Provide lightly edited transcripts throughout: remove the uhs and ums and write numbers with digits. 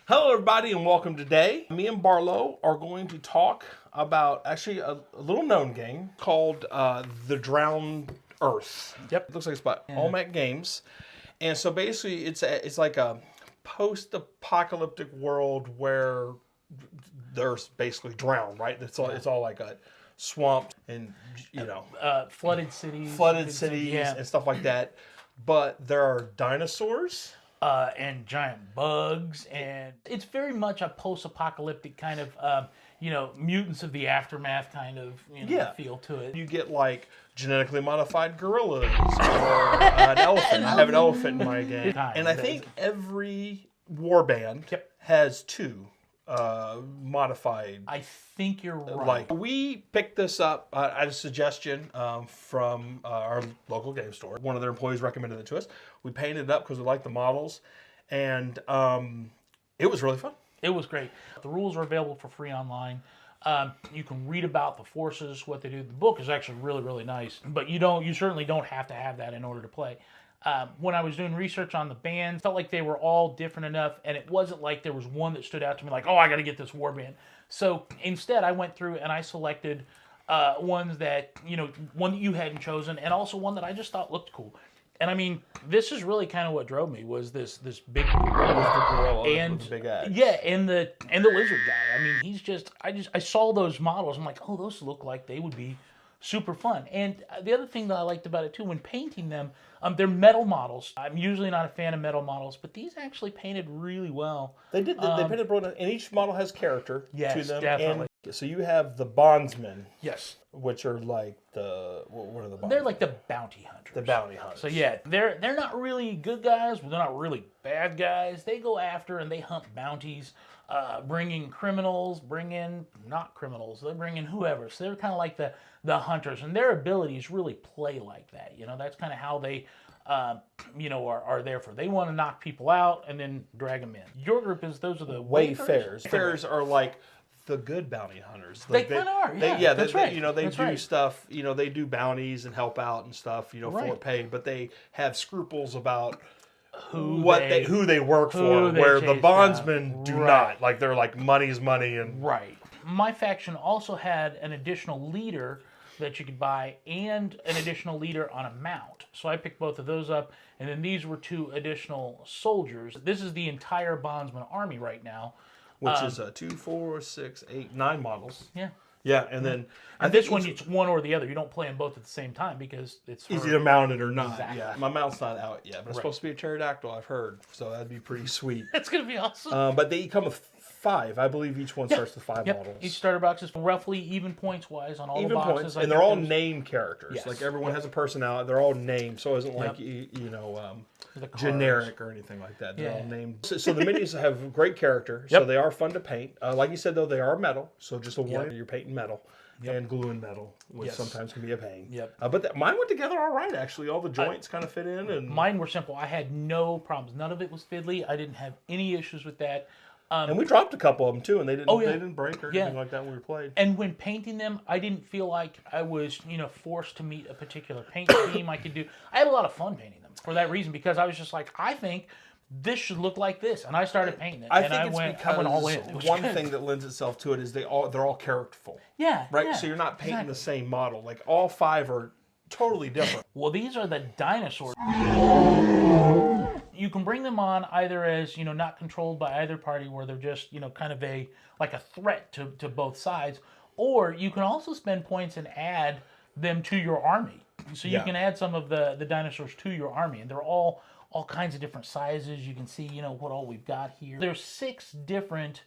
Hello, everybody, and welcome today. Me and Barlow are going to talk about actually a little known game called The Drowned Earth. Yep. It looks like it's by Olmec Games. And so basically it's like a post-apocalyptic world where the Earth's basically drowned, right? It's all like a swamp and, Flooded cities. and stuff like that. But there are dinosaurs. And giant bugs, and it's very much a post-apocalyptic kind of, mutants of the aftermath kind of feel to it. You get like genetically modified gorillas or an elephant. I have an elephant in my game, and I think every warband has two modified. I think you're right. Like we picked this up at a suggestion from our local game store. One of their employees recommended it to us. We painted it up because we liked the models, and it was really fun. It was great. The rules are available for free online. You can read about the forces, what they do. The book is actually really, really nice, but you certainly don't have to have that in order to play. When I was doing research on the bands, felt like they were all different enough, and it wasn't like there was one that stood out to me like, oh, I got to get this warband. So instead, I went through and I selected ones that, one that you hadn't chosen, and also one that I just thought looked cool. And I mean, this is really kind of what drove me was this big gorilla and with the big axe. Yeah, and the lizard guy. I mean, he's just I saw those models. I'm like, oh, those look like they would be super fun. And the other thing that I liked about it too, when painting them, they're metal models. I'm usually not a fan of metal models, but these actually painted really well. They did. They painted broad, and each model has character to them. Definitely. And so you have the bondsmen. Yes. Which are like what are the bondsmen? They're like the bounty hunters. The bounty hunters. So yeah, they're not really good guys, but they're not really bad guys. They go after and they hunt bounties, bring in criminals, bring in not criminals. They bring in whoever. So they're kind of like the hunters, and their abilities really play like that. That's kind of how they, are there for. They want to knock people out and then drag them in. Your group those are the wayfarers. Wayfarers are like the good bounty hunters. Like they kind of are. Yeah, that's right. They do stuff. They do bounties and help out and stuff. For pay, but they have scruples about who they work for. Where the bondsmen do not. Like they're like money's money and right. My faction also had an additional leader that you could buy and an additional leader on a mount. So I picked both of those up, and then these were two additional soldiers. This is the entire bondsman army right now. Which is 2, 4, 6, 8, 9 models. Yeah. Yeah, and then and this one it's one or the other. You don't play them both at the same time because it's either mounted or not. Exactly. Yeah, my mount's not out yet, but it's supposed to be a pterodactyl. I've heard, so that'd be pretty sweet. That's gonna be awesome. But they come with 5. I believe each one starts with 5 models. Each starter box is roughly even points wise on all the boxes. Points, and they're all named characters. Yes. Like everyone has a personality. They're all named, so it isn't like generic or anything like that. They're all named. So the minis have great character. So they are fun to paint. Like you said though, they are metal. So just a warning, you're painting metal. And glue and metal, which sometimes can be a pain. But mine went together all right, actually. All the joints kind of fit in. And mine were simple. I had no problems. None of it was fiddly. I didn't have any issues with that. And we dropped a couple of them too, and they didn't break or anything like that when we played. And when painting them, I didn't feel like I was forced to meet a particular paint scheme I could do. I had a lot of fun painting them for that reason, because I was just like, I think this should look like this, and I started painting it. I went all in. One thing that lends itself to it is they're all characterful. Yeah. Right. So you're not painting the same model. Like all 5 are totally different. Well, these are the dinosaurs. You can bring them on either as, not controlled by either party, where they're just, kind of like a threat to both sides, or you can also spend points and add them to your army. So you can add some of the dinosaurs to your army, and they're all kinds of different sizes. You can see, what all we've got here. There's 6 different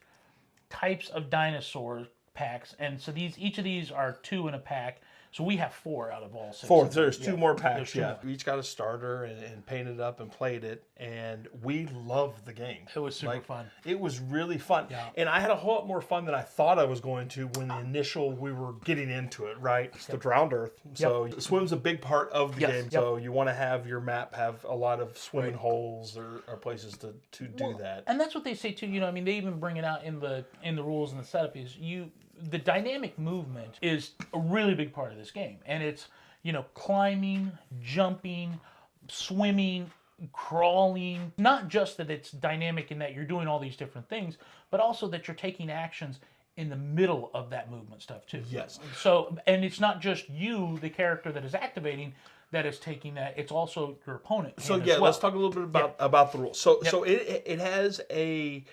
types of dinosaur packs, and so each of these are 2 in a pack. So we have 4 out of all 6. 4. There's 2 more packs. Yeah, we each got a starter and painted up and played it, and we loved the game. It was super fun. It was really fun, and I had a whole lot more fun than I thought I was going to when we were getting into it. Right, it's the Drowned Earth, so swim's a big part of the game. So you want to have your map have a lot of swimming holes or places to do that. And that's what they say too. They even bring it out in the rules and the setup is the dynamic movement is a really big part of this game, and it's climbing, jumping, swimming, crawling. Not just that it's dynamic in that you're doing all these different things, but also that you're taking actions in the middle of that movement stuff too. Yes. So, and it's not just you, the character that is activating, that is taking that. It's also your opponent. So yeah, let's talk a little bit about the rules. So it has a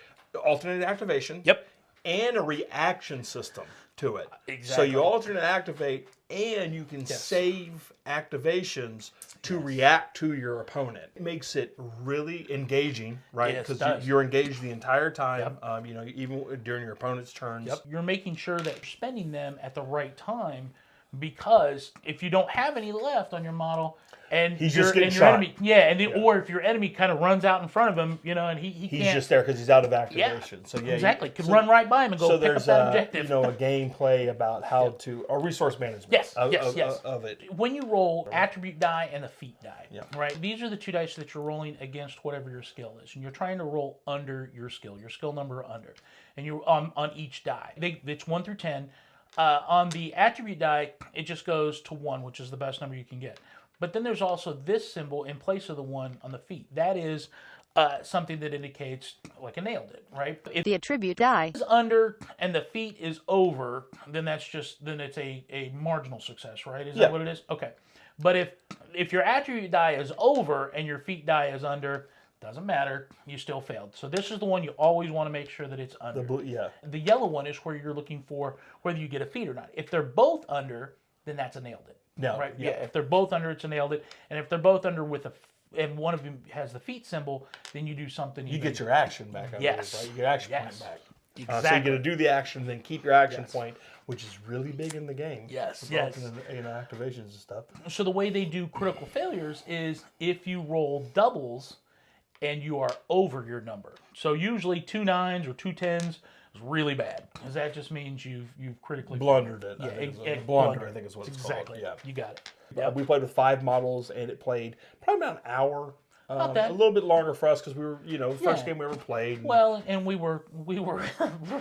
alternate activation. Yep. And a reaction system to it. Exactly. So you alternate activate, and you can save activations to react to your opponent. It makes it really engaging, right? Because you're engaged the entire time. You know, even during your opponent's turns. Yep. You're making sure that you're spending them at the right time, because if you don't have any left on your model, and he's your just getting shot. Enemy, or if your enemy kind of runs out in front of him, you know, and he's can't, just there because he's out of activation. So exactly, could run right by him and go pick up that objective. You know, a gameplay about how to, or resource management. Of it. When you roll attribute die and the feat die, right? These are the two dice that you're rolling against whatever your skill is, and you're trying to roll under your skill number under, and you're on each die. It's 1 through 10. On the attribute die, it just goes to 1, which is the best number you can get. But then there's also this symbol in place of the 1 on the feet. That is something that indicates, like a nailed it, right? If the attribute die is under and the feet is over, then it's a marginal success, right? Is that what it is? Okay. But if your attribute die is over and your feet die is under, doesn't matter, you still failed. So this is the one you always want to make sure that it's under. The yellow one is where you're looking for whether you get a feat or not. If they're both under, then that's a nailed it. No, right? Yeah. If they're both under, it's a nailed it. And if they're both under and one of them has the feet symbol, then you do something. You get your action back. Yes. Right? You get your action point back. Exactly. So you're going to do the action, then keep your action point, which is really big in the game. Yes. Activations and stuff. So the way they do critical failures is if you roll doubles and you are over your number. So usually 2 9s or 2 10s is really bad, because that just means you've critically blundered it. Blunder, I think is what it's called. Exactly. Yeah, you got it. Yep. We played with 5 models, and it played probably about an hour. A little bit longer for us because we were, first game we ever played. Well, and we were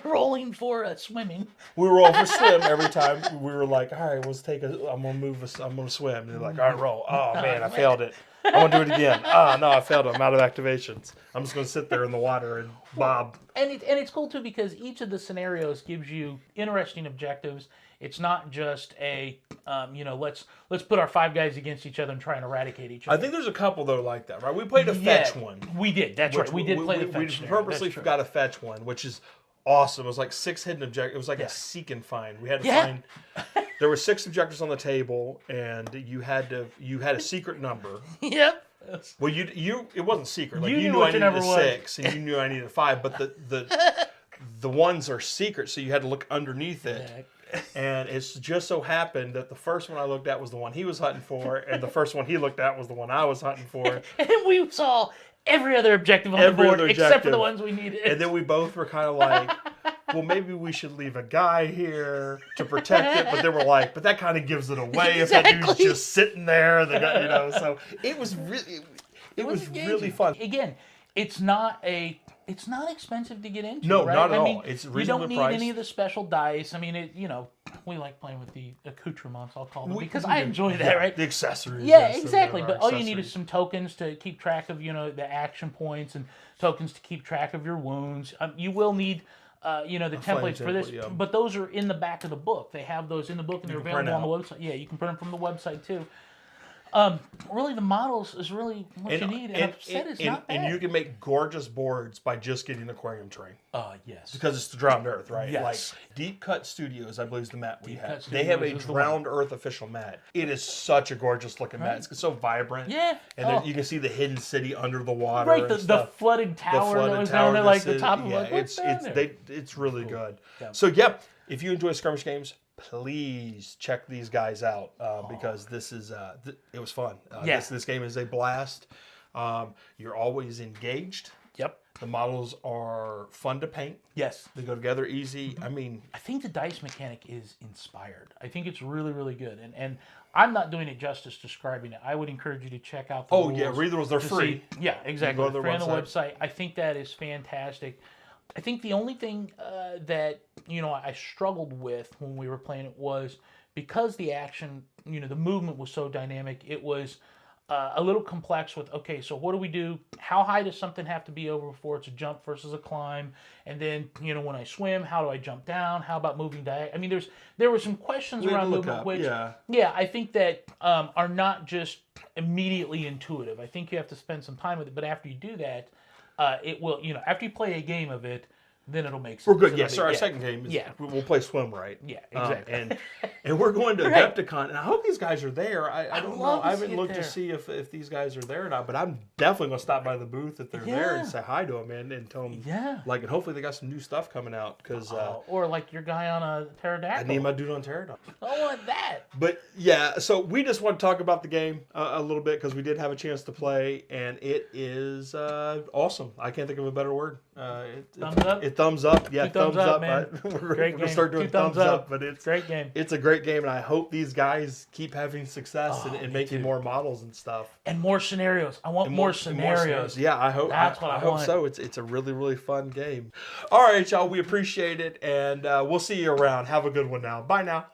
rolling for swimming. We were rolling for swim every time. We were like, all right, let's take I'm gonna swim. And they're like, all right, roll. Oh man, I failed it. I want to do it again. Oh no, I failed it. I'm out of activations. I'm just gonna sit there in the water and bob. And it's cool too, because each of the scenarios gives you interesting objectives. It's not just a, let's put our 5 guys against each other and try and eradicate each other. I think there's a couple that are like that, right? We played a fetch one. We did. That's right. We did play the fetch. We purposely forgot a fetch one, which is awesome. It was like 6 hidden objectives. It was like a seek and find. We had to find. There were 6 objectives on the table, and you had a secret number. Yep. Well, it wasn't secret. Like you knew I needed a 6, and you knew I needed a 5, but the ones are secret, so you had to look underneath it. And it's just so happened that the first one I looked at was the one he was hunting for, and the first one he looked at was the one I was hunting for. And we saw every other objective on the board except for the ones we needed. And then we both were kind of like, well, maybe we should leave a guy here to protect it. But then we're like, but that kind of gives it away if that dude's just sitting there. So it was really fun. Again, it's not expensive to get into. No, right? not at all. It's reasonably priced. You don't need any of the special dice. I mean, we like playing with the accoutrements, I'll call them, because I enjoy that, right? The accessories. Yeah, exactly. But all you need is some tokens to keep track of, the action points, and tokens to keep track of your wounds. You will need, the templates for this, but those are in the back of the book. They have those in the book, and they're available on the website. Yeah, you can print them from the website too. Really, the models is really what you need. And it's not bad. And you can make gorgeous boards by just getting aquarium terrain. Yes. Because it's the Drowned Earth, right? Yes. Like Deep Cut Studios, I believe is the mat we have. They have a Drowned Earth official mat. It is such a gorgeous looking mat. It's so vibrant. Yeah. And you can see the hidden city under the water. Right, the flooded tower that was down there, like the top of it's really good. Yeah. So, if you enjoy skirmish games, please check these guys out because this is it was fun. This game is a blast. You're always engaged. Yep. The models are fun to paint. Yes. They go together easy. I mean, I think the dice mechanic is inspired. I think it's really, really good. And I'm not doing it justice describing it. I would encourage you to check out the rules. Read the rules. They're free. Exactly. They're free on the website. I think that is fantastic. I think the only thing that, I struggled with when we were playing it was because the action, the movement was so dynamic, it was a little complex with, okay, so what do we do? How high does something have to be over before it's a jump versus a climb? And then, when I swim, how do I jump down? How about moving diagonal? I mean, there were some questions around movement, which, I think that are not just immediately intuitive. I think you have to spend some time with it, but after you do that, it will, after you play a game of it, then it'll make sense. We're good. Yes, our second game is we'll play Swim Right. Yeah, exactly. And we're going to Adepticon, and I hope these guys are there. I don't know. I haven't looked to see if these guys are there or not, but I'm definitely going to stop by the booth if they're there and say hi to them and tell them. Yeah. Like, and hopefully they got some new stuff coming out because. Or like your guy on a pterodactyl. I need my dude on pterodactyl. I want that. But yeah, so we just want to talk about the game a little bit because we did have a chance to play, and it is awesome. I can't think of a better word. Thumbs up. Thumbs up. Yeah, thumbs up, man. We're going to start doing thumbs up, but it's great game. It's a great game, and I hope these guys keep having success and making more models and stuff. And more scenarios. I want more scenarios. Yeah, I hope. That's what I hope want. so. It's a really, really fun game. All right, y'all. We appreciate it, and we'll see you around. Have a good one now. Bye now.